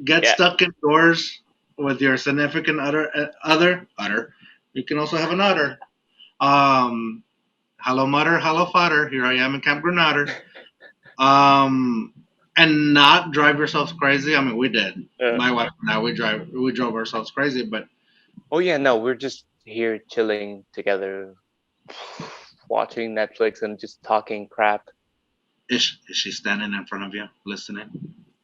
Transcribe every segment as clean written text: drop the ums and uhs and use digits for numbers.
get Yeah. stuck indoors with your significant other. You can also have an udder. Um, hello, mutter, hello, fodder. Here I am in Camp Granada. Um, and not drive yourselves crazy. I mean, we did. Uh, My wife and I, we drove ourselves crazy, but oh yeah, no, we're just here chilling together, watching Netflix and just talking crap. is she standing in front of you listening?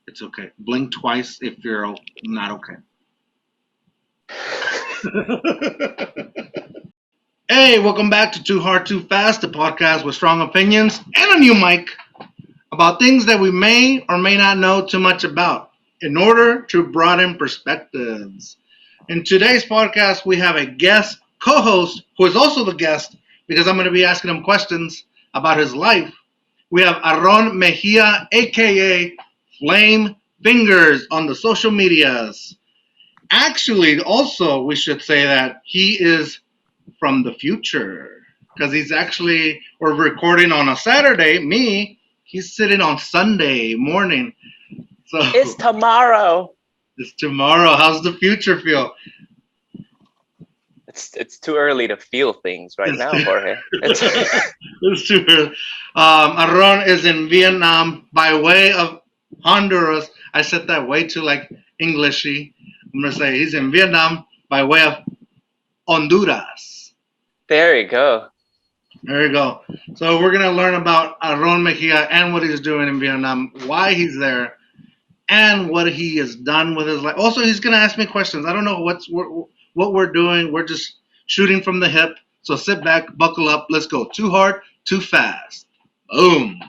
It's okay. Blink twice if you're not okay. Hey, welcome back to Too Hard, Too Fast, the podcast with strong opinions and a new mic about things that we may or may not know too much about in order to broaden perspectives. In today's podcast, we have a guest co host who is also the guest because I'm going to be asking him questions about his life. We have Aron Mejia, aka Flame Fingers, on the social medias. Actually, also, we should say that he is from the future because we're recording on a Saturday. He's sitting on Sunday morning. So It's tomorrow. it's tomorrow. How's the future feel? It's too early to feel things right It's now, too, Jorge. It's it's too early. Aron is in Vietnam by way of Honduras. I said that way too like Englishy. I'm gonna say he's in Vietnam by way of Honduras. there you go. There you go. So we're gonna learn about Aron Mejia and what he's doing in Vietnam, why he's there, and what he has done with his life. Also, he's gonna ask me questions. I don't know what we're doing. We're just shooting from the hip. So sit back, buckle up. Let's go. Too hard, too fast. Boom.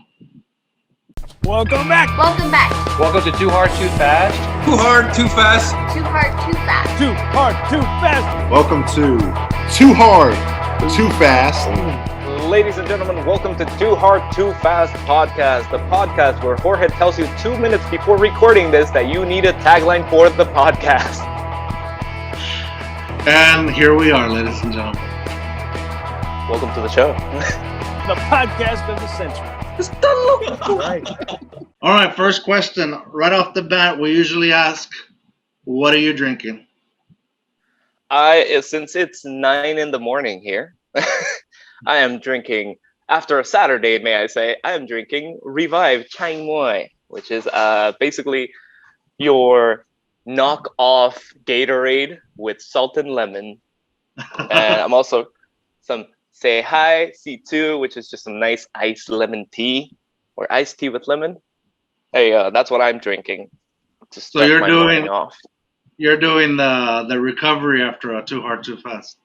Welcome back. Welcome back. Welcome to Too Hard, Too Fast. Too hard, too fast. Too hard, too fast. Too hard, too fast. Welcome to Too Hard, Too Fast. Ladies and gentlemen, welcome to Too Hard, Too Fast podcast, the podcast where Jorge tells you 2 minutes before recording this that you need a tagline for the podcast. And here we are, ladies and gentlemen. Welcome to the show. The podcast of the century. All right, first question. Right off the bat, we usually ask, what are you drinking? Since it's 9 in the morning here, I am drinking, after a Saturday, may I say, I am drinking Revive Chang Moi, which is basically your knockoff Gatorade with salt and lemon. And I'm also some Say Hi C2, which is just some nice iced lemon tea or iced tea with lemon. There you go. That's what I'm drinking to So start you're my doing morning off. you're doing the recovery after a Too Hard, Too Fast.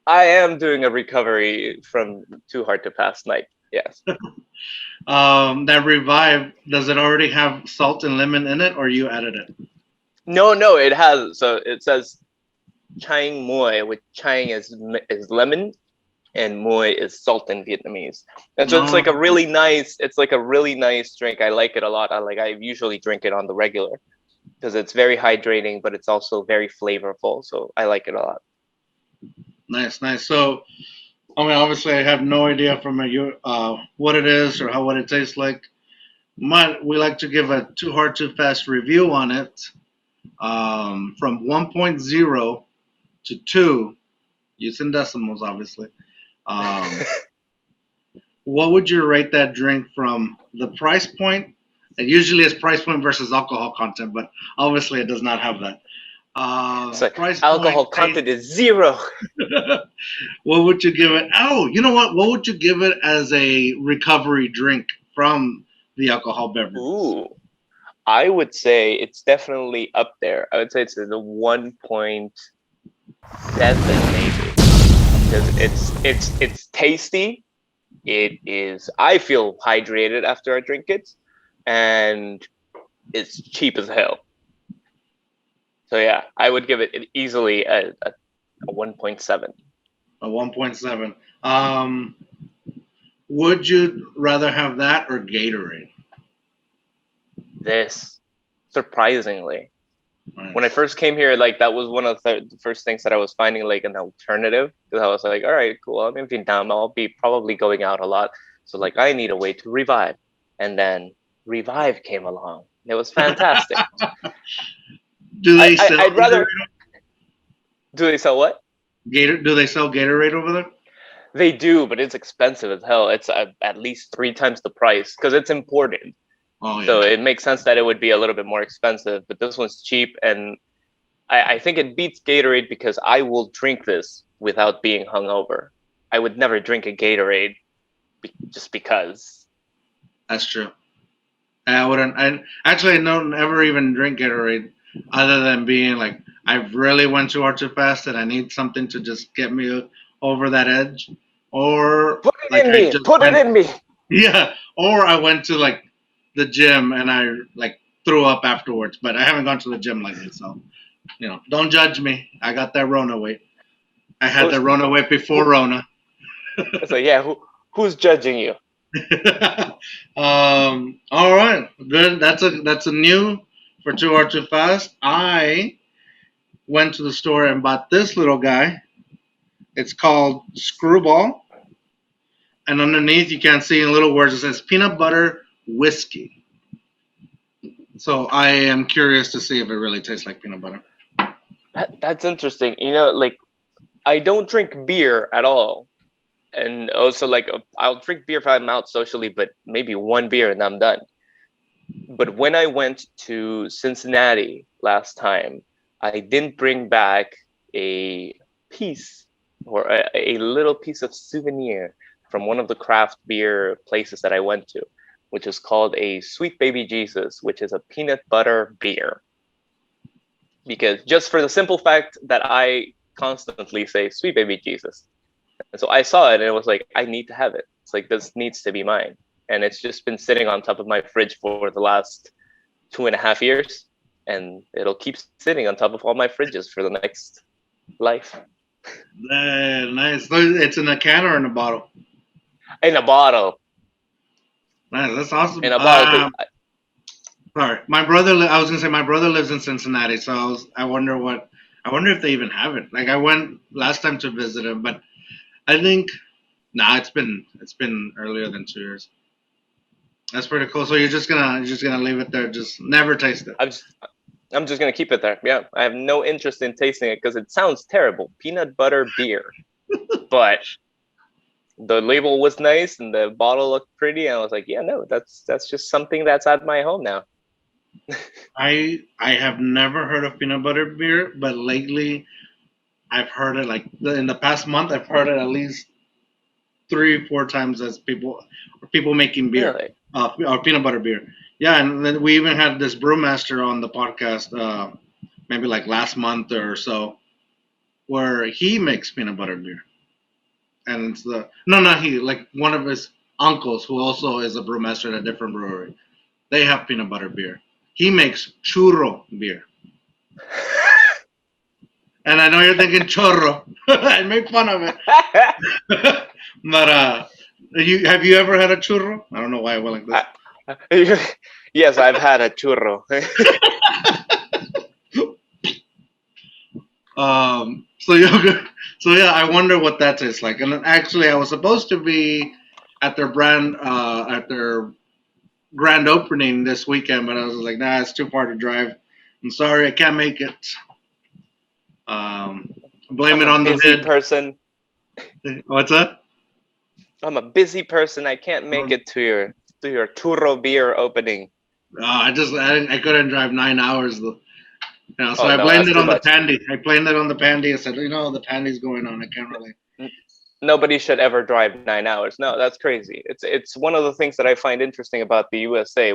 I am doing a recovery from Too Hard to Pass night. Yes. That Revive, does it already have salt and lemon in it, or you added it? No, it has. So it says Chang Moi, which Chang is lemon and Moi is salt in Vietnamese. And so it's like a really nice, drink. I like it a lot. I usually drink it on the regular because it's very hydrating, but it's also very flavorful. So I like it a lot. Nice, nice. So, I mean, obviously, I have no idea from you what it is or what it tastes like. We like to give a Too Hard, Too Fast review on it from 1.0 to 2, using decimals, obviously. What would you rate that drink from the price point? It usually is price point versus alcohol content, but obviously it does not have that. It's like Price alcohol point, content is 0. what would you give it? Oh, you know what? What would you give it as a recovery drink from the alcohol beverage? Ooh, I would say it's definitely up there. I would say it's in the 1.7 maybe. Because it's tasty. It is. I feel hydrated after I drink it, and it's cheap as hell. So yeah, I would give it easily a 1.7. A 1.7. Would you rather have that or Gatorade? This, surprisingly, Nice. when I first came here, like that was one of the first things that I was finding like an alternative, because I was like, all right, cool, I'm in Vietnam, I'll be probably going out a lot, so like I need a way to revive. And then Revive came along. It was fantastic. Do they sell I'd rather. Gatorade? Do they sell what? Do they sell Gatorade over there? They do, but it's expensive as hell. It's at least 3 times the price because it's imported. Oh So yeah. it makes sense that it would be a little bit more expensive. But this one's cheap, and I think it beats Gatorade because I will drink this without being hungover. I would never drink a Gatorade just because. That's true. I wouldn't. I actually don't ever even drink Gatorade, other than being like I really went too hard too fast, and I need something to just get me over that edge, or Put it like in I me. just Put it went, in me. yeah, or I went to like the gym and I like threw up afterwards. But I haven't gone to the gym lately, so don't judge me. I got that Rona weight. I had the Rona weight before Rona. So yeah, who's judging you? All right, good. That's a new for Too Hard Too Fast. I went to the store and bought this little guy. It's called Screwball, and underneath you can't see in little words it says peanut butter whiskey. So I am curious to see if it really tastes like peanut butter. That's interesting. Like I don't drink beer at all, and also like I'll drink beer if I'm out socially, but maybe one beer and I'm done. But when I went to Cincinnati last time, I didn't bring back a piece or a little piece of souvenir from one of the craft beer places that I went to, which is called a Sweet Baby Jesus, which is a peanut butter beer. Because just for the simple fact that I constantly say Sweet Baby Jesus. And so I saw it and it was like, I need to have it. It's like, this needs to be mine. And it's just been sitting on top of my fridge for the last 2.5 years. And it'll keep sitting on top of all my fridges for the next life. Nice. It's in a can or in a bottle? In a bottle. Nice. That's awesome. In a bottle. Sorry, my brother. I was gonna say my brother lives in Cincinnati, so I wonder if they even have it. Like I went last time to visit him, but I think it's been earlier than 2 years. That's pretty cool. So you're just gonna leave it there, just never taste it. I'm just gonna keep it there. Yeah, I have no interest in tasting it because it sounds terrible. Peanut butter beer, but the label was nice and the bottle looked pretty, and I was like, yeah, no, that's just something that's at my home now. I have never heard of peanut butter beer, but lately I've heard it like in the past month. I've heard it at least 3-4 times as people making beer, Really? Or peanut butter beer. Yeah, and then we even had this brewmaster on the podcast, maybe like last month or so, where he makes peanut butter beer, and it's not he, like one of his uncles who also is a brewmaster at a different brewery. They have peanut butter beer. He makes churro beer. And I know you're thinking chorro. I made fun of it. But have you ever had a churro? I don't know why I went like this. Yes, I've had a churro. So yeah, I wonder what that tastes like. And actually, I was supposed to be at their grand opening this weekend, but I was like, nah, it's too far to drive. I'm sorry, I can't make it. Blame it on the busy vid. person. What's that? I'm a busy person. I can't make it to your churro beer opening. I couldn't drive 9 hours though. So I no, blamed it on much. the pandy. I blamed it on the pandy. I said, the pandy's going on. I can't really. Nobody should ever drive 9 hours. No, that's crazy. It's one of the things that I find interesting about the USA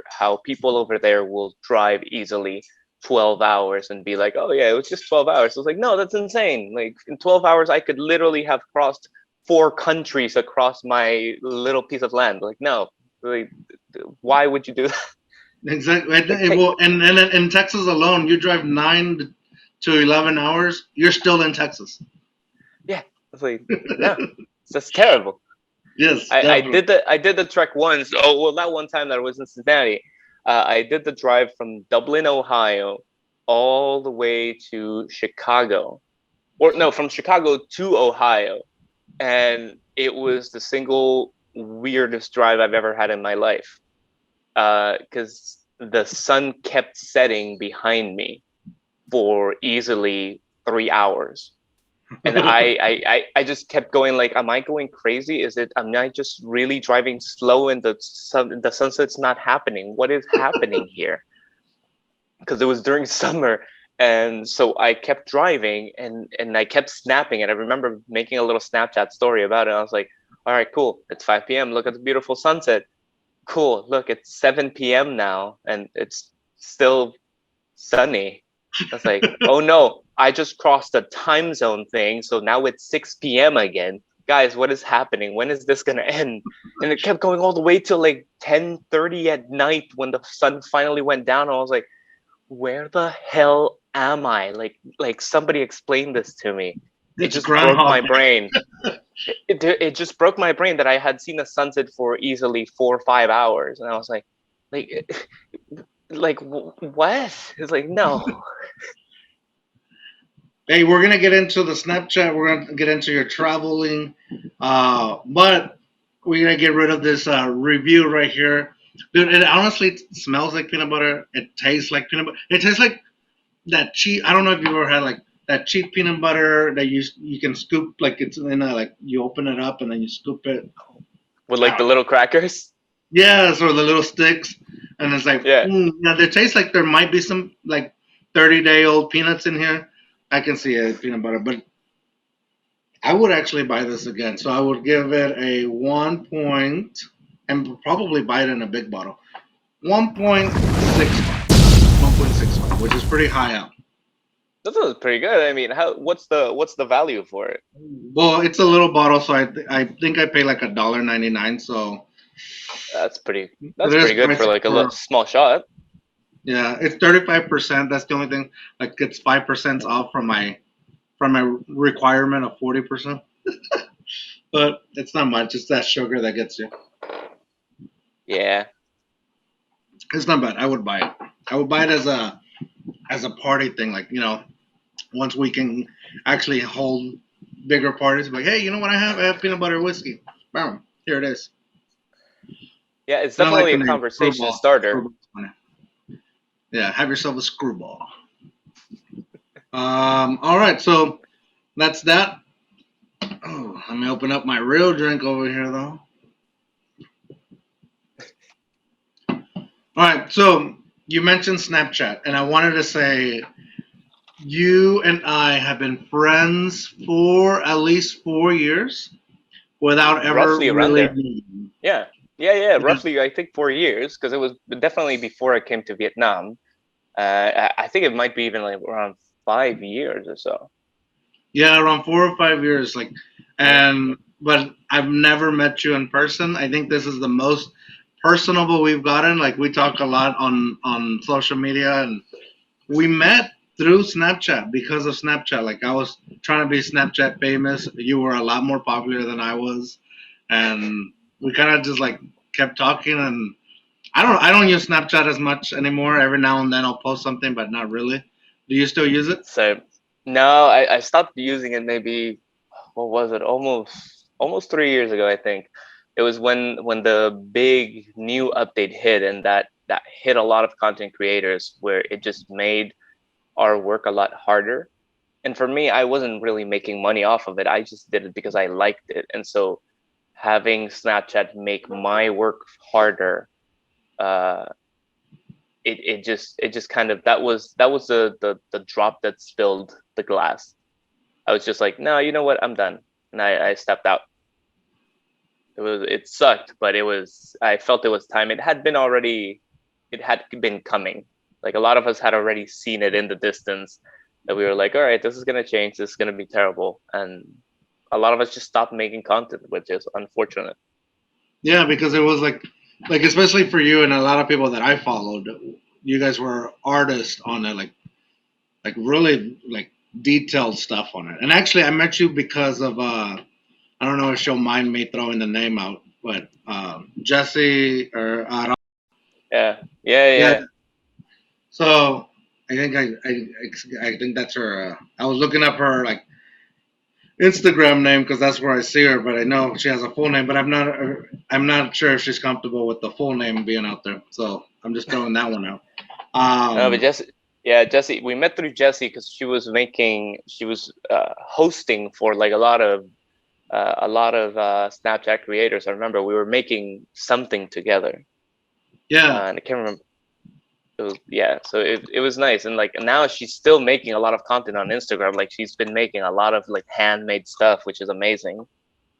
how people over there will drive easily 12 hours and be like, oh yeah, it was just 12 hours. I was like, no, that's insane. Like in 12 hours, I could literally have crossed 4 countries across my little piece of land. Like, no, like, why would you do that? Exactly. And in Texas alone, you drive 9 to 11 hours, you're still in Texas. Yeah, it's like, no, that's terrible. Yes, I did the trek once. Oh well, that one time that I was in Cincinnati, I did the drive from Dublin, Ohio, all the way to Chicago, or no, from Chicago to Ohio, and it was the single weirdest drive I've ever had in my life. Because the sun kept setting behind me, for easily 3 hours. And I just kept going like, am I going crazy? Am I just really driving slow and the sunset's not happening? What is happening here? Because it was during summer. And so I kept driving and I kept snapping. And I remember making a little Snapchat story about it. I was like, all right, cool. It's 5 p.m. Look at the beautiful sunset. Cool. Look, it's 7 p.m. now and it's still sunny. I was like, oh no, I just crossed the time zone thing. So now it's 6 p.m. again. Guys, what is happening? When is this going to end? And it kept going all the way till like 10:30 at night when the sun finally went down. I was like, where the hell am I? Like somebody explain this to me. It It's just broke my Groundhog Day. brain. It just broke my brain that I had seen a sunset for easily 4 or 5 hours. And I was like what? It's like, no. Hey, we're gonna get into the Snapchat. We're gonna get into your traveling, but we're gonna get rid of this review right here, dude. It honestly smells like peanut butter. It tastes like peanut butter. It tastes like that cheap. I don't know if you ever had like that cheap peanut butter that you can scoop, like it's in a, like you open it up and then you scoop it. With like the little crackers. Yes, or the little sticks, and it's like, Yeah. yeah, they taste like there might be some like 30-day-old peanuts in here. I can see it, peanut butter, but I would actually buy this again. So I would give it a 1 point, and probably buy it in a big bottle. 1.65. 1.65, which is pretty high up. That was pretty good. I mean, what's the value for it? Well, it's a little bottle, so I think I pay like $1.99. So That's pretty it is good for pricey like a little small shot. yeah, it's 35%. That's the only thing. Like it's 5% off from my requirement of 40%. But it's not much. It's that sugar that gets you. Yeah. It's not bad. I would buy it. I would buy it as a party thing. Like, once we can actually hold bigger parties, like, hey, you know what I have? I have peanut butter whiskey. Bam, here it is. Yeah, it's Not like definitely the a name, conversation Screwball. starter. Screwball's funny. Yeah, have yourself a screwball. All right, so that's that. Oh, let me open up my real drink over here, though. All right, so you mentioned Snapchat, and I wanted to say you and I have been friends for at least 4 years without ever Roughly around really there. meeting. Yeah. Roughly, I think 4 years, because it was definitely before I came to Vietnam. I think it might be even like around 5 years or so. Yeah, around 4 or 5 years, but I've never met you in person. I think this is the most personable we've gotten. Like we talk a lot on social media, and we met through Snapchat because of Snapchat. Like I was trying to be Snapchat famous. You were a lot more popular than I was, and we kind of just like kept talking. And I don't use Snapchat as much anymore. Every now and then I'll post something, but not really. Do you still use it? So no, I stopped using it maybe, what was it? Almost 3 years ago, I think. It was when the big new update hit, and that hit a lot of content creators, where it just made our work a lot harder. And for me, I wasn't really making money off of it. I just did it because I liked it. And so having Snapchat make my work harder, it just kind of, that was the drop that spilled the glass. I was just like, no, you know what, I'm done. And I stepped out. It sucked, but I felt it was time. It had been coming. Like a lot of us had already seen it in the distance, that we were like, all right, this is gonna change, this is gonna be terrible. And a lot of us just stopped making content, which is unfortunate. Yeah, because it was like especially for you and a lot of people that I followed, you guys were artists on it, like really like detailed stuff on it. And actually, I met you because of I don't know if she'll mind me throwing the name out, but Jesse or Yeah. So I think I think that's her. I was looking up her like Instagram name because that's where I see her, but I know she has a full name. But I'm not sure if she's comfortable with the full name being out there. So I'm just throwing that one out. No, but Yeah, Jesse. We met through Jesse because she was hosting for like a lot of Snapchat creators. I remember we were making something together, Yeah. and I can't remember. Yeah, so it was nice, and like now she's still making a lot of content on Instagram. Like she's been making a lot of like handmade stuff, which is amazing.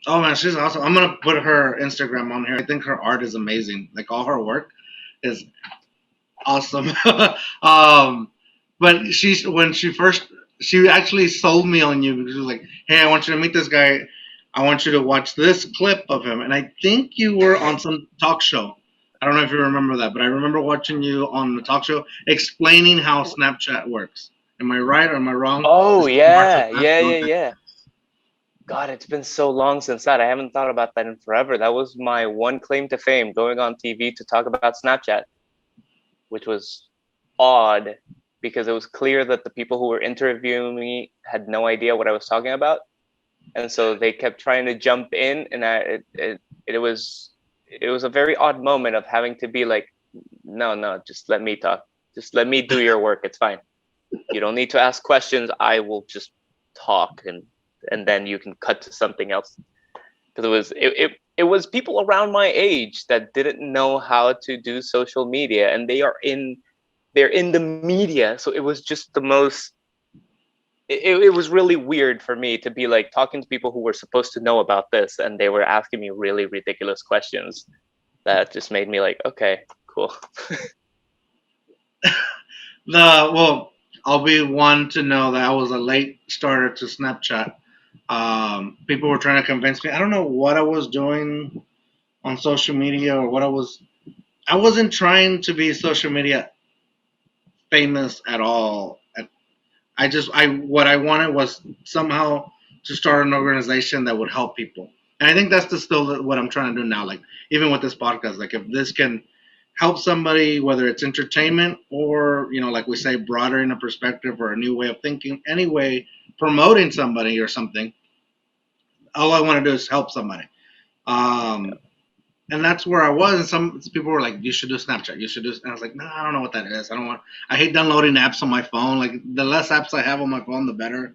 Oh man, she's awesome. I'm gonna put her Instagram on here. I think her art is amazing. Like all her work is awesome. But she actually sold me on you because she was like, "Hey, I want you to meet this guy. I want you to watch this clip of him." And I think you were on some talk show. I don't know if you remember that, but I remember watching you on the talk show explaining how Snapchat works. Am I right or am I wrong? Oh It's too hard to yeah, pass yeah, on yeah, that. yeah. God, it's been so long since that. I haven't thought about that in forever. That was my one claim to fame, going on TV to talk about Snapchat, which was odd because it was clear that the people who were interviewing me had no idea what I was talking about, and so they kept trying to jump in, and it was a very odd moment of having to be like, no, no, just let me talk, just let me do your work. It's fine. You don't need to ask questions. I will just talk, and then you can cut to something else. Because it was people around my age that didn't know how to do social media, and they're in the media, so it was just the most. It was really weird for me to be like talking to people who were supposed to know about this, and they were asking me really ridiculous questions. That just made me like, okay, cool. Well, I'll be one to know that I was a late starter to Snapchat. People were trying to convince me. I don't know what I was doing on social media or what I was. I wasn't trying to be social media famous at all. I what I wanted was somehow to start an organization that would help people, and I think that's still what I'm trying to do now. Like even with this podcast, like if this can help somebody, whether it's entertainment or like we say, broadening a perspective or a new way of thinking, anyway, promoting somebody or something. All I want to do is help somebody. Um, and that's where I was. And some people were like, "You should do Snapchat. You should do." And I was like, "No, I don't know what that is. I don't want. I hate downloading apps on my phone. Like the less apps I have on my phone, the better."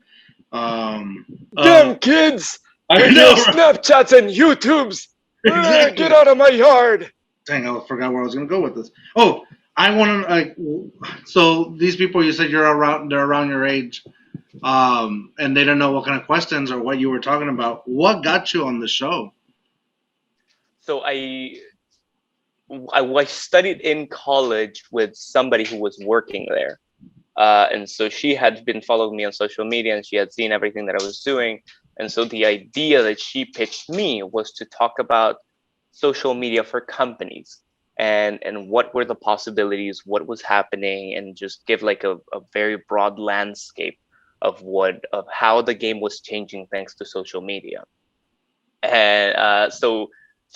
Um, Damn kids I with know. your Snapchats and YouTubes. Exactly. Get out of my yard. Dang, I forgot where I was gonna go with this. Oh, I want to like. So these people, you said they're around your age, and they didn't know what kind of questions or what you were talking about. What got you on the show? So I studied in college with somebody who was working there. And so she had been following me on social media, and she had seen everything that I was doing. And so the idea that she pitched me was to talk about social media for companies, and what were the possibilities, what was happening, and just give like a very broad landscape of how the game was changing thanks to social media. And so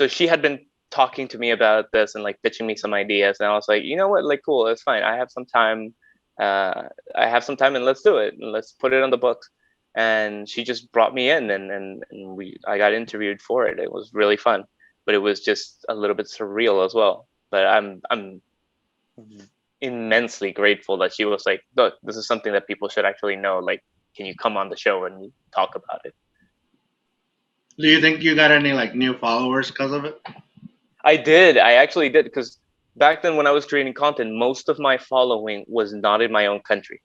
she had been talking to me about this and like pitching me some ideas, and I was like, you know what, like cool, it's fine. I have some time, and let's do it, and let's put it on the books. And she just brought me in, and I got interviewed for it. It was really fun, but it was just a little bit surreal as well. But I'm immensely grateful that she was like, look, this is something that people should actually know. Like, can you come on the show and talk about it? Do you think you got any like new followers because of it? I did. I actually did, because back then when I was creating content, most of my following was not in my own country.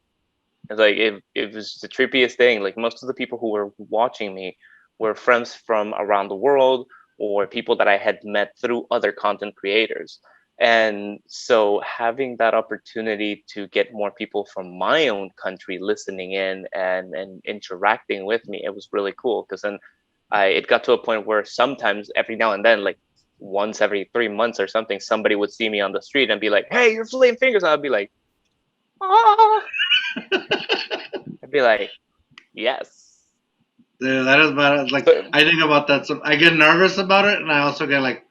It's like it was the trippiest thing. Like most of the people who were watching me were friends from around the world, or people that I had met through other content creators. And so having that opportunity to get more people from my own country listening in and interacting with me, it was really cool, because then it got to a point where sometimes every now and then, like once every 3 months or something, somebody would see me on the street and be like, "Hey, you're filleting fingers." And I'd be like, "Ah." I'd be like, "Yes." Dude, that is bad. Like But I think about that. I get nervous about it, and I also get like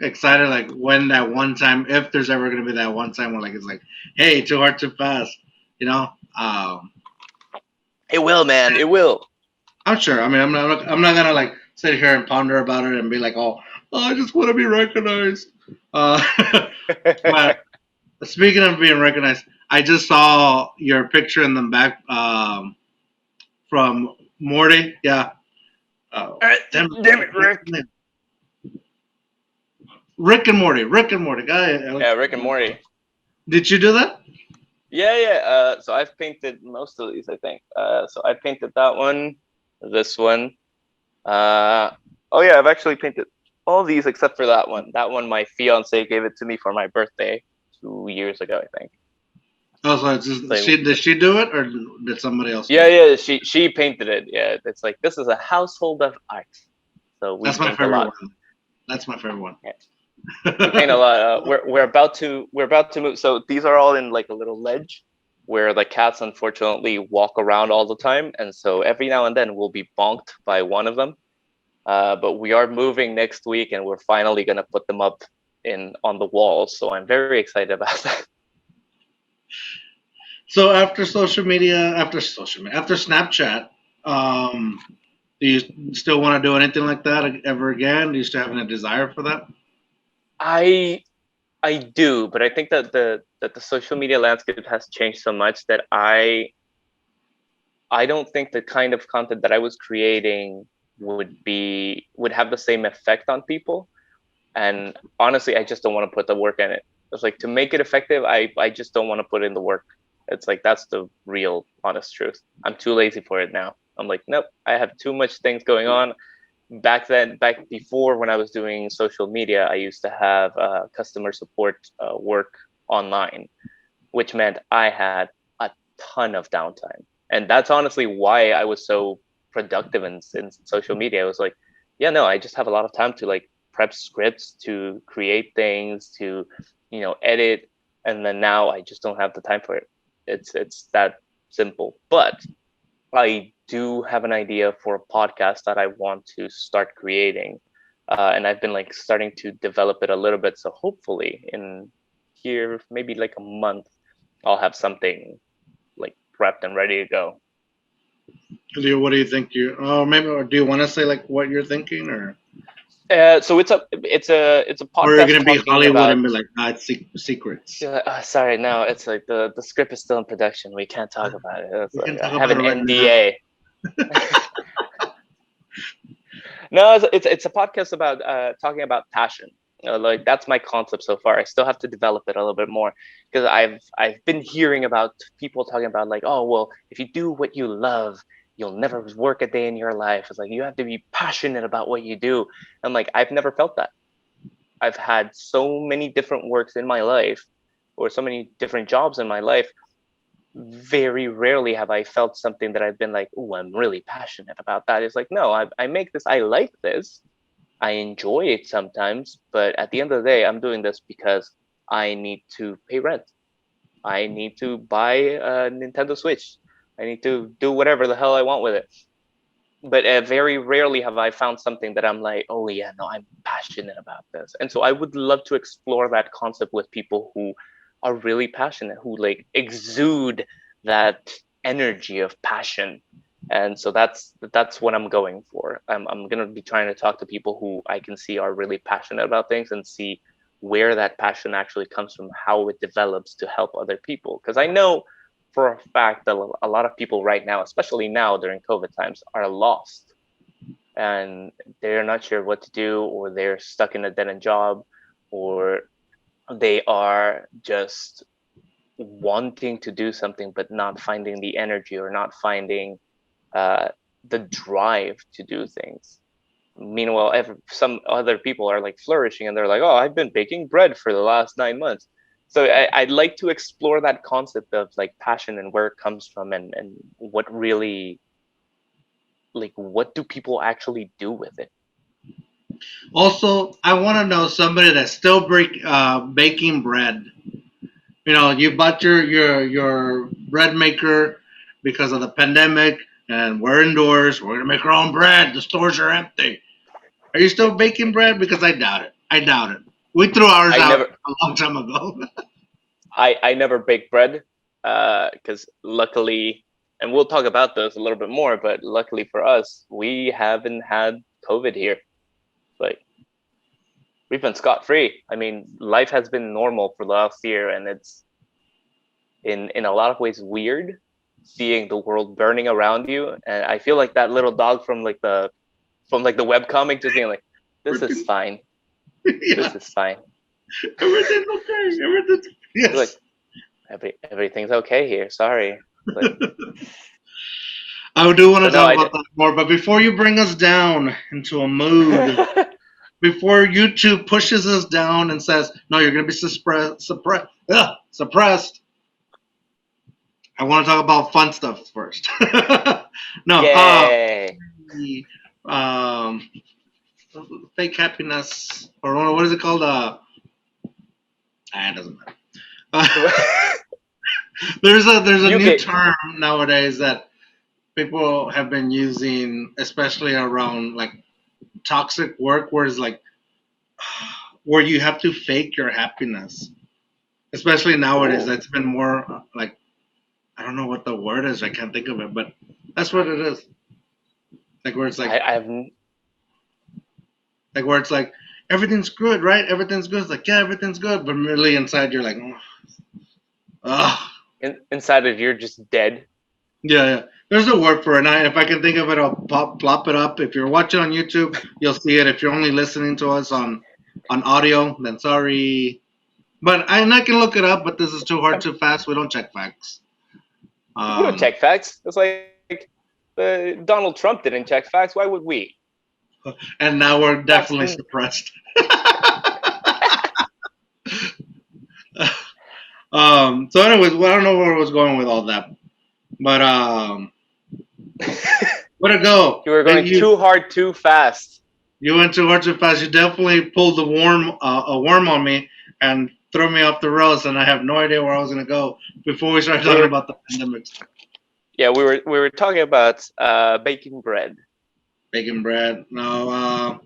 excited, like when that one time, if there's ever gonna be that one time where like it's like, hey, too hard, too fast, you know. it will, man. It will. I'm sure. I mean, I'm not gonna like sit here and ponder about it and be like, oh, I just want to be recognized. Uh, but speaking of being recognized, I just saw your picture in the back from Morty. Yeah. Damn, Damn it, Rick. Rick and Morty. Rick and Morty. Yeah, Rick and Morty. Did you do that? Yeah. So I've painted most of these, I think. So I painted that one, this one. Oh yeah, I've actually painted all these except for that one. That one, my fiance gave it to me for my birthday 2 years ago, I think. Oh, so it's just, So, did she do it or did somebody else? yeah. She painted it. Yeah, it's like this is a household of art. So we That's my paint a favorite lot. one. That's my favorite one. Yeah. We paint a lot. We're about to move. So these are all in like a little ledge where the cats unfortunately walk around all the time, and so every now and then we'll be bonked by one of them. But we are moving next week, and we're finally gonna put them up on the walls. So I'm very excited about that. So after Snapchat, do you still want to do anything like that ever again? Do you still have a desire for that? I do, but I think that the social media landscape has changed so much that I don't think the kind of content that I was creating would have the same effect on people. And honestly, I just don't want to put the work in it. It's like to make it effective, I just don't want to put in the work. It's like that's the real honest truth. I'm too lazy for it now. I'm like, nope, I have too much things going on. Back before when I was doing social media, I used to have customer support work online, which meant I had a ton of downtime. And that's honestly why I was so productive in social media. I was like, yeah, no, I just have a lot of time to like prep scripts, to create things, to, edit. And then now I just don't have the time for it. It's that simple. But I do have an idea for a podcast that I want to start creating. And I've been like starting to develop it a little bit. So hopefully in here, maybe like a month, I'll have something like prepped and ready to go. What do you think maybe, or do you want to say like what you're thinking, or? So it's a podcast. Or you're gonna be Hollywood about, and be like, it's secrets. Sorry, no, it's like the script is still in production. We can't talk about it. Like, I have an NDA. No, it's a podcast about talking about passion. Like that's my concept so far. I still have to develop it a little bit more because I've been hearing about people talking about like, oh well, if you do what you love, you'll never work a day in your life. It's like you have to be passionate about what you do. I'm like, I've never felt that. I've had so many different works in my life, or so many different jobs in my life. Very rarely have I felt something that I've been like, oh, I'm really passionate about that. It's like, no, I make this, I like this, I enjoy it sometimes, but at the end of the day, I'm doing this because I need to pay rent. I need to buy a Nintendo Switch. I need to do whatever the hell I want with it. But very rarely have I found something that I'm like, oh yeah, no, I'm passionate about this. And so I would love to explore that concept with people who are really passionate, who like exude that energy of passion. And so that's what I'm going for. I'm going to be trying to talk to people who I can see are really passionate about things and see where that passion actually comes from, how it develops to help other people. Because I know for a fact that a lot of people right now, especially now during COVID times, are lost and they're not sure what to do, or they're stuck in a dead-end job, or they are just wanting to do something but not finding the energy or not finding the drive to do things. Meanwhile, some other people are like flourishing and they're like, oh, I've been baking bread for the last 9 months. So I'd like to explore that concept of like passion and where it comes from, and what really, like, what do people actually do with it? Also, I want to know somebody that's still baking bread. You bought your bread maker because of the pandemic, and we're indoors. We're gonna make our own bread. The stores are empty. Are you still baking bread? Because I doubt it. I doubt it. We threw ours I out never, a long time ago. I never bake bread because luckily, and we'll talk about this a little bit more, but luckily for us, we haven't had COVID here. Like, we've been scot-free. I mean, life has been normal for the last year, and in a lot of ways weird, seeing the world burning around you. And I feel like that little dog from the webcomic just being like, this is fine. Yeah. This is fine. Everything's okay. Everything's Like everything's okay here. Sorry. But, I do want to but no, talk about that more, but before you bring us down into a mood, before YouTube pushes us down and says, "No, you're going to be suppressed," I want to talk about fun stuff first. No, Yay. um, fake happiness, or what is it called? It doesn't matter. There's a new term nowadays that people have been using, especially around like toxic work, where it's like where you have to fake your happiness. Especially nowadays, that's been more like I don't know what the word is. I can't think of it, but that's what it is. Like where it's like where it's like everything's good, right? Everything's good. It's like yeah, everything's good, but really inside you're like, ugh. Inside of you're just dead. Yeah. There's a word for it. And if I can think of it, I'll plop it up. If you're watching on YouTube, you'll see it. If you're only listening to us on audio, then sorry. But I can look it up, but this is too hard, too fast. We don't check facts. We don't check facts. It's like Donald Trump didn't check facts. Why would we? And now we're definitely suppressed. So anyways, well, I don't know where I was going with all that. But where'd it go? You were going too hard, too fast. You went too hard, too fast. You definitely pulled a worm on me and threw me off the rails, and I have no idea where I was going to go before we started talking about the pandemic. Yeah, we were talking about baking bread. Baking bread? No.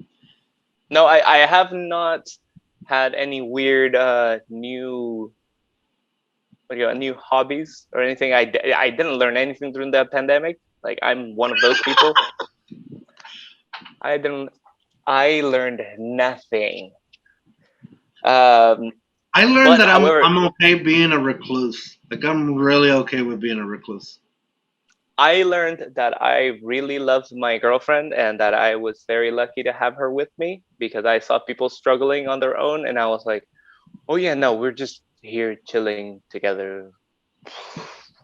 No, I have not had any weird new hobbies or anything. I didn't learn anything during the pandemic. Like I'm one of those people. I learned nothing. I learned that I'm okay being a recluse. Like I'm really okay with being a recluse. I learned that I really loved my girlfriend and that I was very lucky to have her with me because I saw people struggling on their own and I was like, oh yeah, no, we're just here chilling together,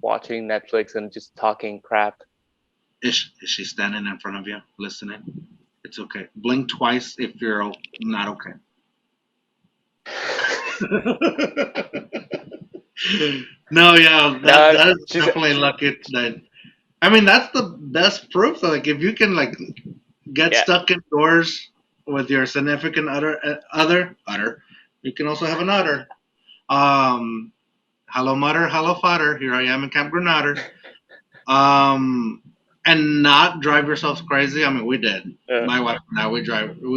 watching Netflix and just talking crap. Is she standing in front of you, listening? It's okay. Blink twice if you're not okay. No, yeah, that's definitely lucky. I mean, that's the best proof. Like, if you can like get stuck indoors with your significant other, you can also have an udder. Hello, mutter, hello, fodder. Here I am in Camp Granada. And not drive yourselves crazy. I mean, we did. My wife and I, we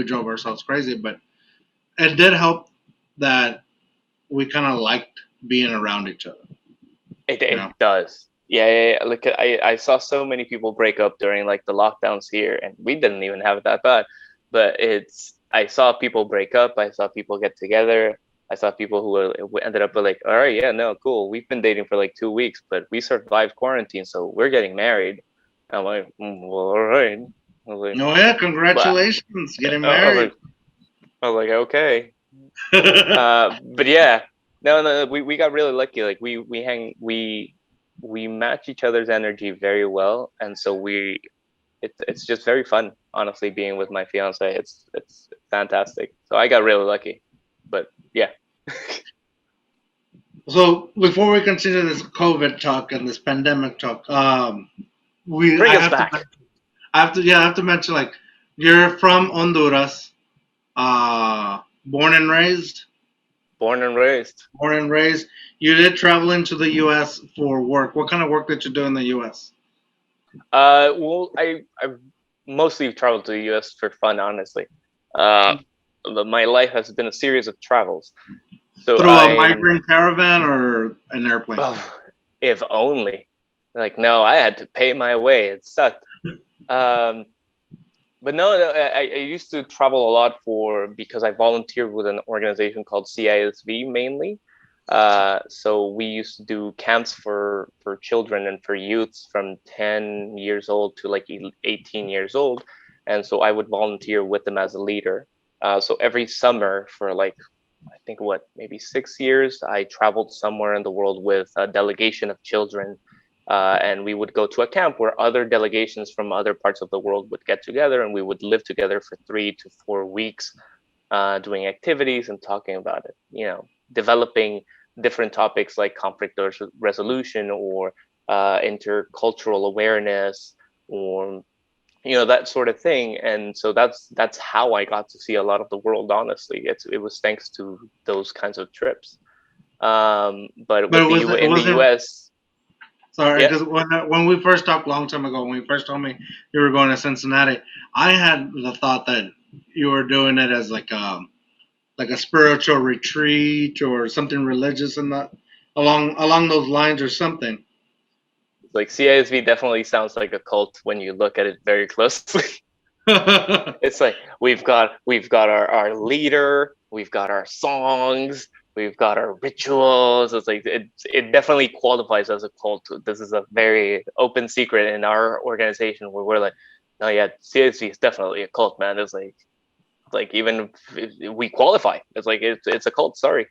drove ourselves crazy, but it did help that we kind of liked being around each other. It does. Yeah. Like I saw so many people break up during like the lockdowns here, and we didn't even have it that bad. But I saw people break up. I saw people get together. I saw people who ended up like, all right, yeah, no, cool. We've been dating for like 2 weeks, but we survived quarantine, so we're getting married. I'm like, well, all right. I was like, oh yeah, congratulations, getting married. I was like, okay. But yeah, no, we got really lucky. Like we match each other's energy very well, and so it's just very fun. Honestly, being with my fiance, it's fantastic. So I got really lucky. But yeah. So before we continue this COVID talk and this pandemic talk, Bring us back. I have to mention like you're from Honduras, born and raised. Born and raised. Born and raised. You did travel into the U.S. for work. What kind of work did you do in the U.S.? Well, I mostly traveled to the U.S. for fun, honestly. My life has been a series of travels. So through a migrant caravan or an airplane? Oh, if only. Like, no, I had to pay my way. It sucked. But no, I used to travel a lot because I volunteered with an organization called CISV mainly. So we used to do camps for children and for youths from 10 years old to like 18 years old. And so I would volunteer with them as a leader. So every summer for like, I think what, maybe 6 years, I traveled somewhere in the world with a delegation of children. And we would go to a camp where other delegations from other parts of the world would get together, and we would live together for 3 to 4 weeks, doing activities and talking about it, developing different topics like conflict resolution or intercultural awareness, or that sort of thing. And so that's how I got to see a lot of the world. Honestly, it was thanks to those kinds of trips. But But with it in the wasn't. US, Sorry, yeah, because when we first talked a long time ago, when you first told me you were going to Cincinnati, I had the thought that you were doing it as like a spiritual retreat or something religious and that along those lines or something. like CISV definitely sounds like a cult when you look at it very closely. It's like we've got our leader, we've got our songs, we've got our rituals. It's like it definitely qualifies as a cult. This is a very open secret in our organization where we're like, no, yeah, CSV is definitely a cult, man. It's like even if we qualify, it's like it's a cult. Sorry.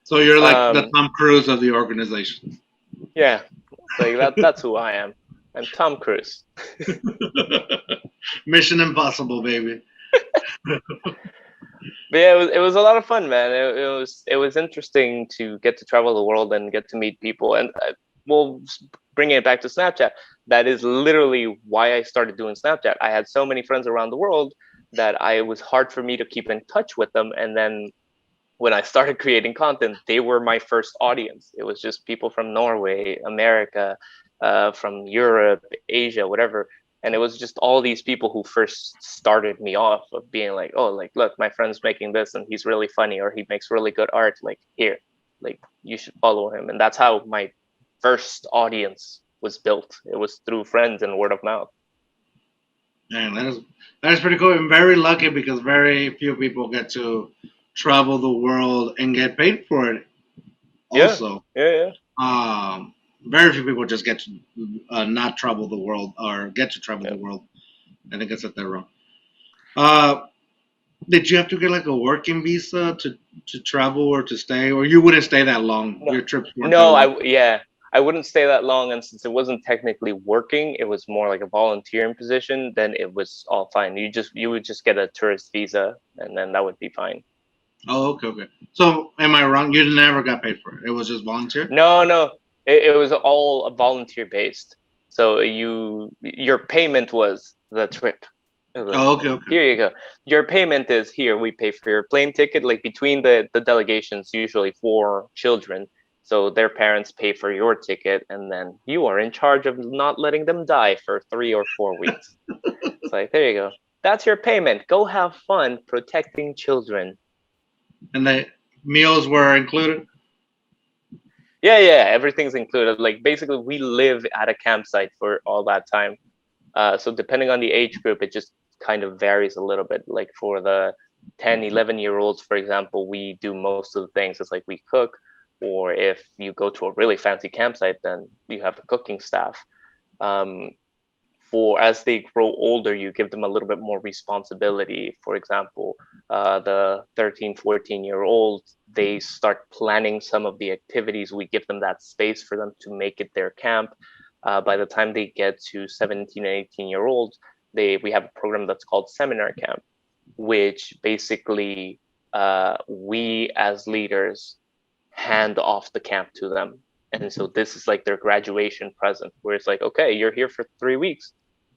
So you're like the Um, Tom Cruise of the organization. yeah, like that's who I am. I'm Tom Cruise. Mission Impossible, baby. But yeah, it was a lot of fun, man. It was interesting to get to travel the world and get to meet people. And we'll bring it back to Snapchat. That is literally why I started doing Snapchat. I had so many friends around the world that it was hard for me to keep in touch with them. And then when I started creating content, they were my first audience. It was just people from Norway, America, from Europe, Asia, whatever. And it was just all these people who first started me off of being like, oh, like, look, my friend's making this and he's really funny, or he makes really good art. Like, here, like, you should follow him. And that's how my first audience was built. It was through friends and word of mouth. Man, that is pretty cool. I'm very lucky because very few people get to travel the world and get paid for it. Yeah, Also, yeah, yeah. very few people just get to not travel the world or get to travel Yeah. the world. I think I said that wrong. Uh, did you have to get like a working visa to travel or to stay, or you wouldn't stay that long? No, Your trips weren't that no, long. yeah, I wouldn't stay that long, and since it wasn't technically working, it was more like a volunteering position. Then it was all fine. You would just get a tourist visa, and then that would be fine. Oh, okay, okay. So, am I wrong? You never got paid for it. It was just volunteer. No, no, it was all volunteer based. So your payment was the trip. It was like, Oh, okay, okay. here you go. Your payment is here. We pay for your plane ticket. Like between the delegations, usually for children, so their parents pay for your ticket, and then you are in charge of not letting them die for 3 or 4 weeks. It's like, there you go. That's your payment. Go have fun protecting children. And the meals were included. Yeah, yeah, everything's included. Like basically, we live at a campsite for all that time. So depending on the age group, it just kind of varies a little bit. Like for the 10, 11-year-olds, for example, we do most of the things. It's like we cook, or if you go to a really fancy campsite, then you have the cooking staff. Um, for as they grow older, you give them a little bit more responsibility. For example, the 13, 14-year-old, they start planning some of the activities. We give them that space for them to make it their camp. By the time they get to 17 and 18-year-olds, we have a program that's called Seminar Camp, which basically we as leaders hand off the camp to them. And so this is like their graduation present, where it's like, okay, you're here for 3 weeks.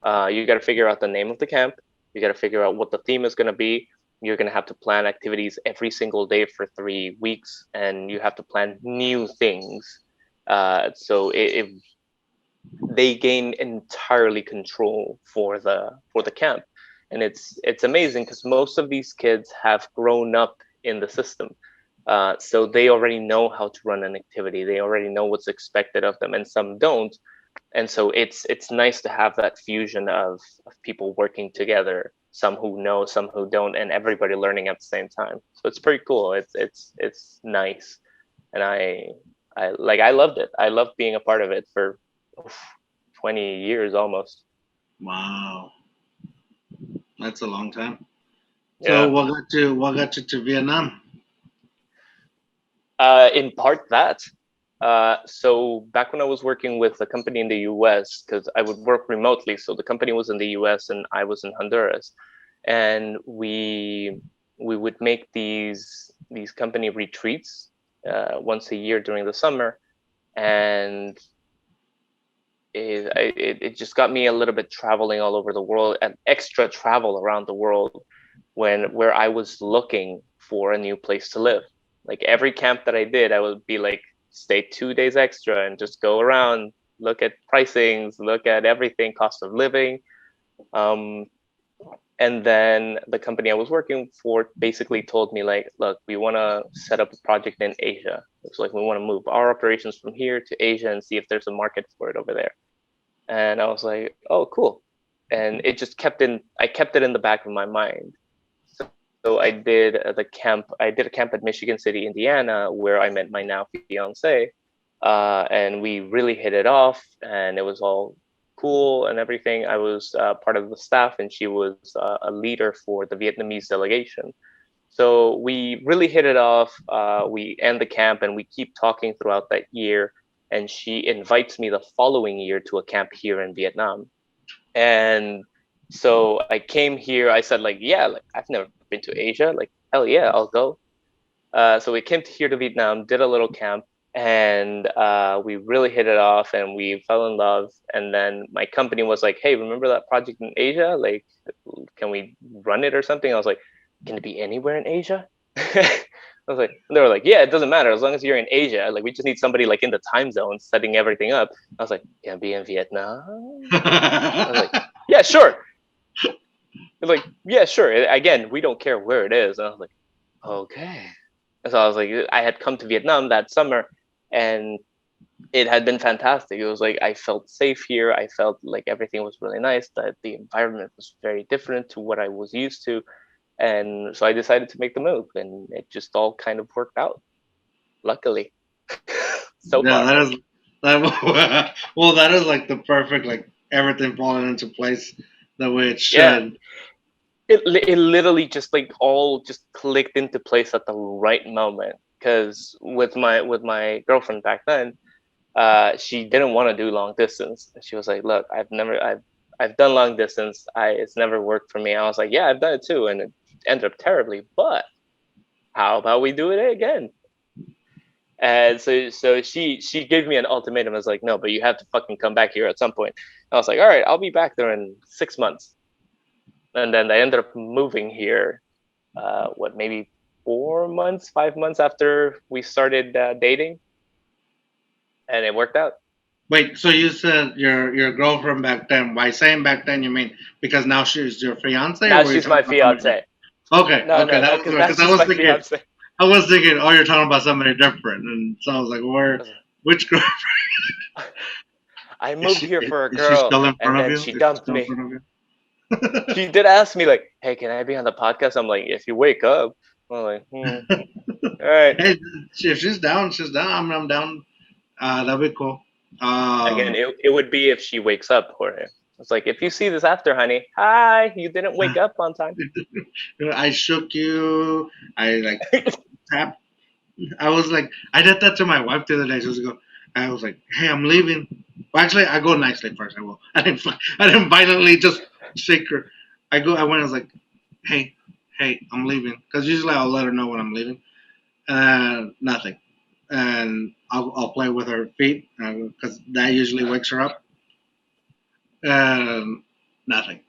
You got to figure out the name of the camp. You got to figure out what the theme is going to be. You're going to have to plan activities every single day for 3 weeks, and you have to plan new things. So they gain entirely control for the camp, and it's amazing because most of these kids have grown up in the system. So they already know how to run an activity. They already know what's expected of them, and some don't. And so it's nice to have that fusion of people working together, some who know, some who don't, and everybody learning at the same time. So it's pretty cool. It's nice. and I loved it. I loved being a part of it for 20 years almost. Wow, that's a long time. Yeah. So what got you to Vietnam? In part that. So back when I was working with a company in the US, because I would work remotely, so the company was in the US and I was in Honduras, and we would make these company retreats once a year during the summer, and it just got me a little bit traveling all over the world and extra travel around the world where I was looking for a new place to live. Like every camp that I did, I would be like, stay 2 days extra and just go around, look at pricings, look at everything, cost of living. And then the company I was working for basically told me like, look, we want to set up a project in Asia. It's like, we want to move our operations from here to Asia and see if there's a market for it over there. And I was like, oh, cool. And it just I kept it in the back of my mind. So I did a camp at Michigan City, Indiana, where I met my now fiance. And we really hit it off, and it was all cool and everything. I was part of the staff, and she was a leader for the Vietnamese delegation. So we really hit it off. We end the camp, and we keep talking throughout that year. And she invites me the following year to a camp here in Vietnam. And so I came here. I said, like, yeah, like I've never been to Asia. Like, hell yeah, I'll go. So we came here to Vietnam, did a little camp, and we really hit it off, and we fell in love. And then my company was like, hey, remember that project in Asia? Like, can we run it or something? I was like, can it be anywhere in Asia? I was like, they were like, yeah, it doesn't matter as long as you're in Asia. Like, we just need somebody like in the time zone setting everything up. I was like, can it be in Vietnam? I was like, yeah, sure. They're like, yeah, sure. Again, we don't care where it is. And I was like, okay. And so I was like, I had come to Vietnam that summer, and it had been fantastic. It was like, I felt safe here. I felt like everything was really nice, that the environment was very different to what I was used to. And so I decided to make the move, and it just all kind of worked out, luckily. So Yeah, far. that is like the perfect, like everything falling into place the way it should. Yeah. It literally just like all just clicked into place at the right moment. Because with my girlfriend back then, she didn't want to do long distance. She was like, look, I've done long distance. It's never worked for me. I was like, yeah, I've done it too, and it ended up terribly. But how about we do it again? And so she gave me an ultimatum. I was like, no, but you have to fucking come back here at some point. I was like, all right, I'll be back there in 6 months. And then I ended up moving here, maybe 4 months, 5 months after we started dating, and it worked out. Wait, so you said your girlfriend back then? By saying back then, you mean because now she's your fiance? Now or she's my fiance. Okay, No, okay, no, because I was thinking. Fiance. I was thinking, oh, you're talking about somebody different, and so I was like, which girl? I moved here for a girl, and then she dumped me. She did ask me, like, hey, can I be on the podcast? I'm like, if you wake up. I'm like, all right. Hey, if she's down, she's down. I'm down. That'd be cool. Again, it would be if she wakes up, Jorge. It's like, if you see this after, honey, hi, you didn't wake up on time. I shook you. I like tapped. I was like, I did that to my wife the other day. I was like, hey, I'm leaving. Well, actually, I go nicely first. I didn't violently just shake her. I went. I was like, hey, I'm leaving. Because usually I'll let her know when I'm leaving. Nothing. And I'll play with her feet because that usually wakes her up. Nothing.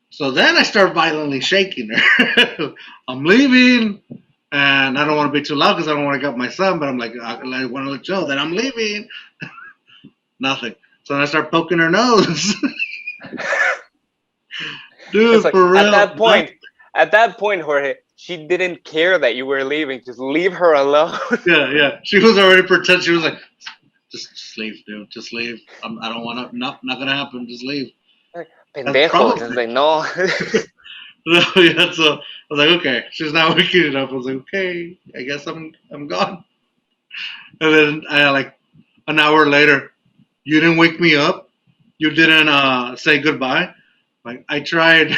So then I start violently shaking her. I'm leaving, and I don't want to be too loud because I don't want to wake up my son. But I'm like, I want to let you know that I'm leaving. Nothing. So then I start poking her nose. Dude, like, for real. At that point, Jorge, she didn't care that you were leaving. Just leave her alone. Yeah. She was already pretending. She was like, just leave, dude. Just leave. I don't want to. Not gonna happen. Just leave. Pendejo. Just like, no. Yeah. So I was like, okay. She's not waking it up. I was like, okay. I guess I'm gone. And then I like an hour later, you didn't wake me up. You didn't say goodbye. Like I tried.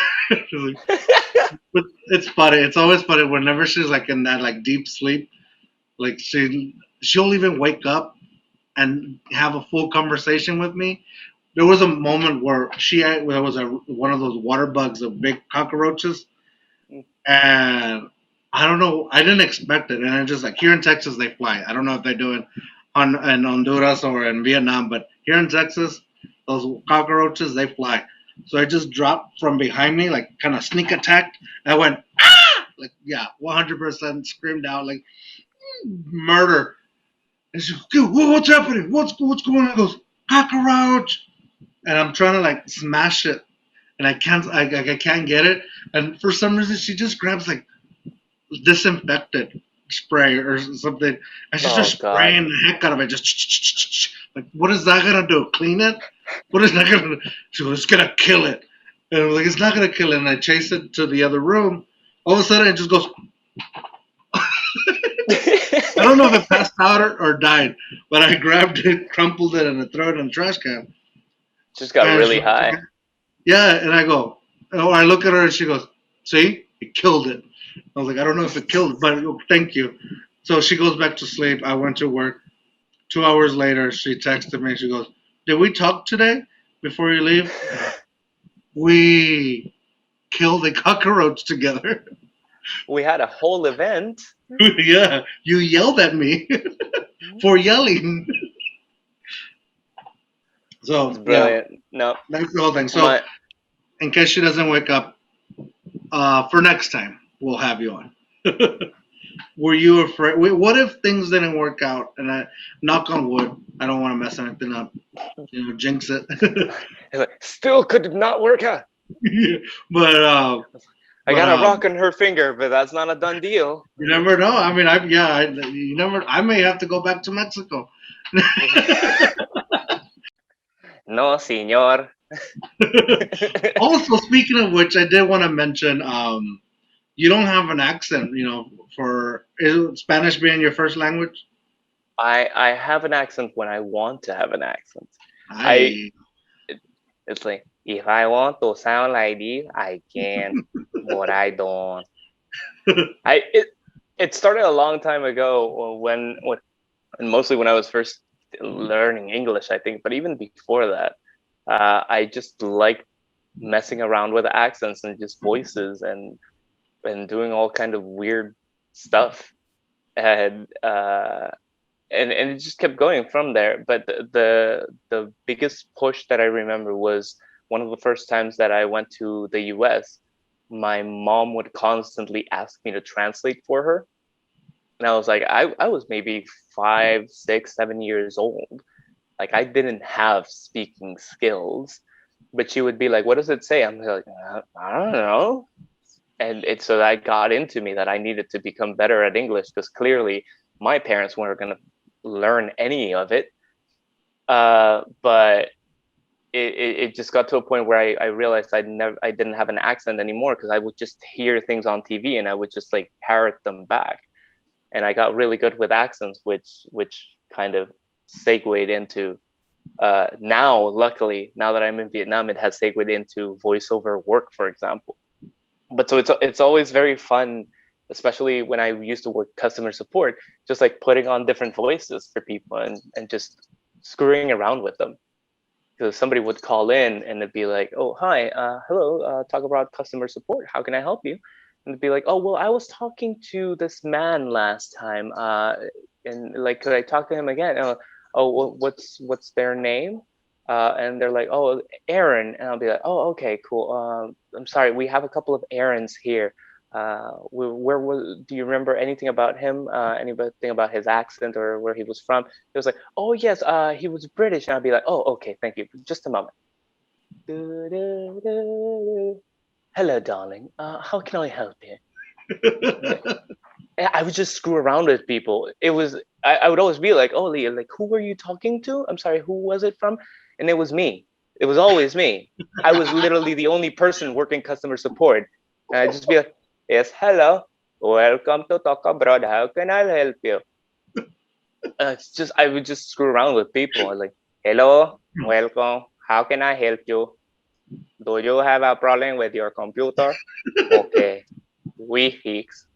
But it's funny. It's always funny whenever she's like in that like deep sleep. Like she'll even wake up and have a full conversation with me. There was a moment where there was one of those water bugs, of big cockroaches, and I don't know. I didn't expect it, and I just like here in Texas they fly. I don't know if they do it in Honduras or in Vietnam, but here in Texas, those cockroaches they fly. So I just dropped from behind me, like kind of sneak attacked. I went ah, like yeah, 100% screamed out like murder. And she goes, "Dude, what's happening? What's going on?" He goes, "Cockroach," and I'm trying to like smash it, and I can't get it. And for some reason, she just grabs like disinfectant spray or something, and she's Oh just God. spraying the heck out of it. Just like, what is that gonna do? Clean it? What is that gonna do? She goes, "It's gonna kill it." And I'm like, "It's not gonna kill it." And I chase it to the other room. All of a sudden, it just goes. I don't know if it passed out or died, but I grabbed it, crumpled it, and threw it in the trash can. Just got And really she was high. like, yeah, and I go, oh, I look at her and she goes, "See, it killed it." I was like, "I don't know if it killed it, but thank you." So she goes back to sleep. I went to work. 2 hours later, she texted me. She goes, "Did we talk today before you leave?" We killed a cockroach together. We had a whole event. Yeah, you yelled at me for yelling. It's So yeah, brilliant. No, that's the whole thing. So my in case she doesn't wake up, for next time we'll have you on. Were you afraid? Wait, what if things didn't work out? And I knock on wood. I don't want to mess anything up. Jinx it. still could not work out. but I got a rock in her finger, but that's not a done deal. you never know. I mean, you never. I may have to go back to Mexico. No, señor. Also, speaking of which, I did want to mention, you don't have an accent. For is Spanish being your first language? I have an accent when I want to have an accent. I It's like if I want to sound like this, I can, but I don't. It started a long time ago when and mostly when I was first learning English, I think. But even before that, I just liked messing around with accents and just voices and doing all kind of weird stuff, and and it just kept going from there. But the biggest push that I remember was one of the first times that I went to the U.S. My mom would constantly ask me to translate for her, and I was like, I was maybe 5, 6, 7 years old. Like I didn't have speaking skills, but she would be like, "What does it say?" I'm like, I don't know. And it so that got into me that I needed to become better at English because clearly my parents weren't going to learn any of it. But it just got to a point where I realized I didn't have an accent anymore because I would just hear things on TV and I would just like parrot them back. And I got really good with accents, which kind of segued into now, luckily, now that I'm in Vietnam, it has segued into voiceover work, for example. But so it's always very fun, especially when I used to work customer support, just like putting on different voices for people and just screwing around with them. Because somebody would call in and it'd be like, "Oh, hi, hello, talk about customer support. How can I help you?" And it'd be like, "Oh, well, I was talking to this man last time, and like, could I talk to him again?" Oh, well, what's their name? And they're like, "Oh, Aaron," and I'll be like, "Oh, okay, cool. I'm sorry, we have a couple of Aarons here. Where was? Do you remember anything about him? Anything about his accent or where he was from?" It was like, "Oh yes, he was British," and I'd be like, "Oh, okay, thank you. Just a moment." Hello, darling. How can I help you? I would just screw around with people. It was I would always be like, "Oh, Leah, like who were you talking to? I'm sorry, who was it from?" And it was me. It was always me. I was literally the only person working customer support. And I'd just be like, "Yes, hello. Welcome to Talk Abroad. How can I help you?" it's just I would just screw around with people. I'm like, hello, welcome. How can I help you? Do you have a problem with your computer? Okay, we fix.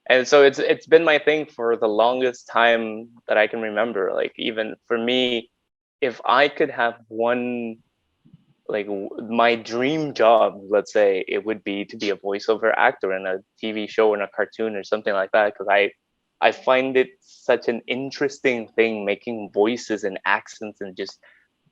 And so it's been my thing for the longest time that I can remember. Like even for me, if I could have one, like my dream job, let's say, it would be to be a voiceover actor in a TV show and a cartoon or something like that, because I find it such an interesting thing, making voices and accents and just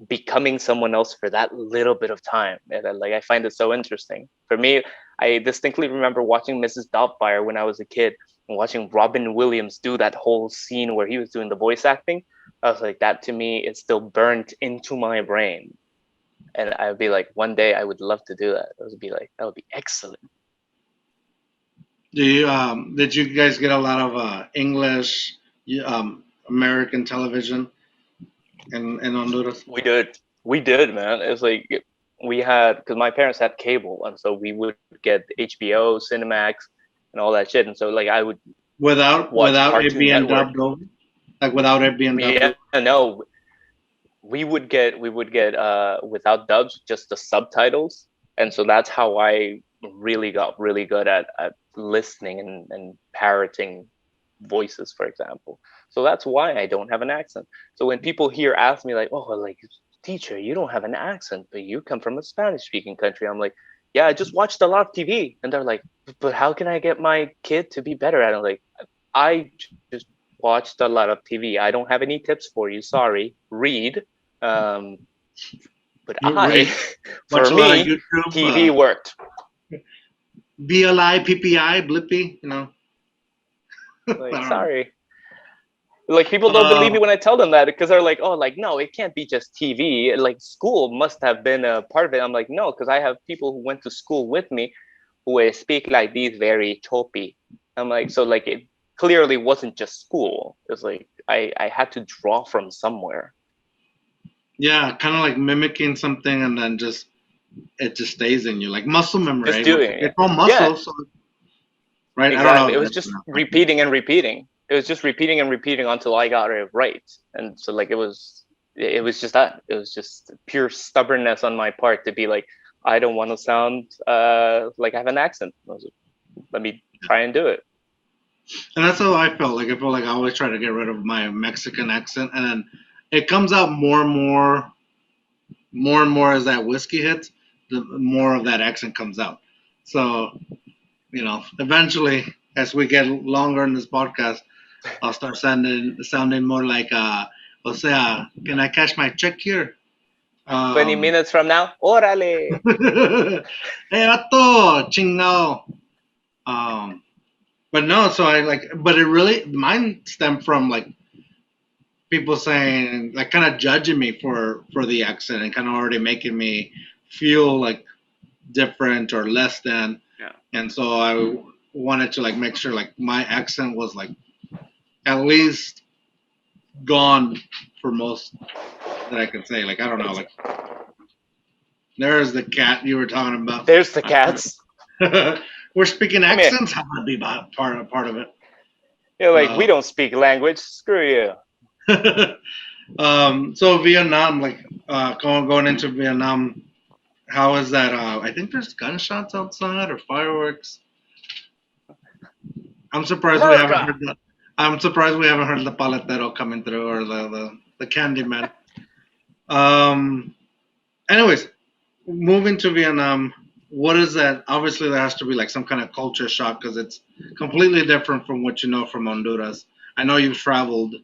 becoming someone else for that little bit of time. And I find it so interesting. For me, I distinctly remember watching Mrs. Doubtfire when I was a kid and watching Robin Williams do that whole scene where he was doing the voice acting. I was like, that to me is still burnt into my brain. And I would be like, one day I would love to do that. That would be excellent. Did you guys get a lot of English, American television in Honduras? We did, man. It's like we had, because my parents had cable, and so we would get HBO, Cinemax, and all that shit. And so I would Without watch it Cartoon being Network. dubbed over, like without it being dubbed Yeah, over. no, we would get without dubs, just the subtitles. And so that's how I really got really good at listening and parroting voices, for example. So that's why I don't have an accent. So when people here ask me like, oh, like, teacher, you don't have an accent, but you come from a Spanish speaking country, I'm like, yeah, I just watched a lot of TV. And they're like, but how can I get my kid to be better at it? I'm like, I just watched a lot of TV. I don't have any tips for you. Sorry. Read. But Watch for a lot of me, YouTube, TV worked. BLI, PPI, Blippy, you know. Like, sorry. Like, people don't believe me when I tell them that, because they're like, oh, like, no, it can't be just TV. Like, school must have been a part of it. I'm like, no, because I have people who went to school with me who speak like these very choppy. I'm like, so like it clearly wasn't just school. It was like I had to draw from somewhere. Yeah, kind of like mimicking something, and then it just stays in you, like muscle memory. Just doing it. It's all muscle, Yeah. so, right? Exactly. I don't know. It was just repeating and repeating. It was just repeating and repeating until I got it right. And so like it was just that. It was just pure stubbornness on my part to be like, I don't want to sound like I have an accent. I was like, let me try and do it. And that's how I felt. Like I felt like I always try to get rid of my Mexican accent, and then it comes out more and more as that whiskey hits, the more of that accent comes out. So, eventually, as we get longer in this podcast, I'll start sounding more like, o sea, can I cash my check here? 20 minutes from now, órale. Hey, vato, chingado. But no, so but mine stemmed from like people saying, like, kind of judging me for the accent and kind of already making me feel like different or less than. Yeah. And so I wanted to like make sure like my accent was like at least gone for most that I could say. Like, I don't know, like there's the cat you were talking about. There's the cats. We're speaking accents. How would be part of it? You're like, we don't speak language. Screw you. So Vietnam, like going into Vietnam, how is that? I think there's gunshots outside or fireworks. I'm surprised we haven't heard that. I'm surprised we haven't heard the paletero coming through or the Candyman. Anyways, moving to Vietnam, what is that? Obviously, there has to be like some kind of culture shock because it's completely different from what you know from Honduras. I know you've traveled,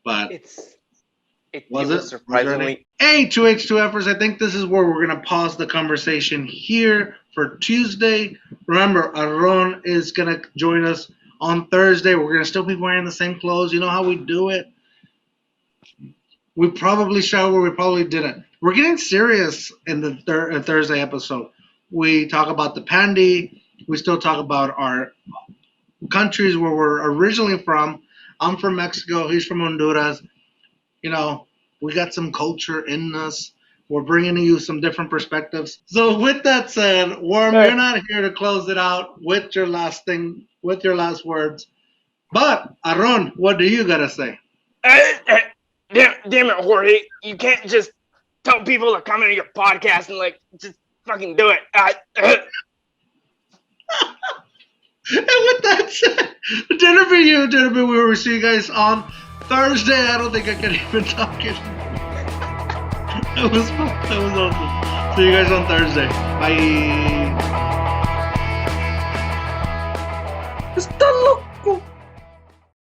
but it was surprisingly. Hey, 2H2Fers, I think this is where we're going to pause the conversation here for Tuesday. Remember, Aron is going to join us on Thursday. We're going to still be wearing the same clothes. You know how we do it. We probably showered, we probably didn't. We're getting serious in the Thursday episode. We talk about the pandy. We still talk about our countries where we're originally from. I'm from Mexico. He's from Honduras. We got some culture in us. We're bringing you some different perspectives. So with that said, Worm, you're not here to close it out with your last words. But, Aaron, what do you gotta say? Damn it, Jorge. You can't just tell people to come into your podcast and, like, just fucking do it. And with that said, dinner for you, gentlemen. We will see you guys on Thursday. I don't think I can even talk it. That was fun. That was awesome. See you guys on Thursday. Bye. It's the